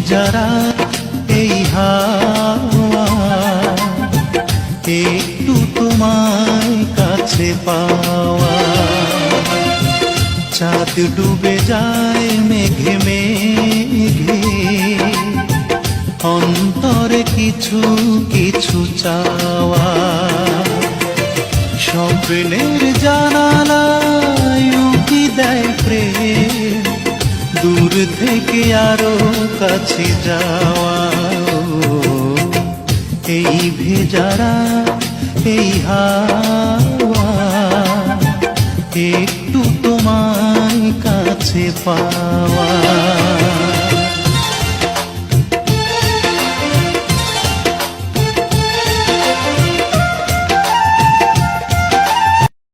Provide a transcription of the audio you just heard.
ভেজারা এই হাওয়া, একটু তোমায় কাছে পাওয়া। চাঁদ ডুবে যায় মেঘে মেঘে, অন্তরে কিছু কিছু চাওয়া। স্বপ্নের জানালায় উকি দেয় প্রেম, দূর থেকে আরো কাছে যাওয়া। এই ভেজারা এই হাওয়া, একটু তোমায় কাছে পাওয়া।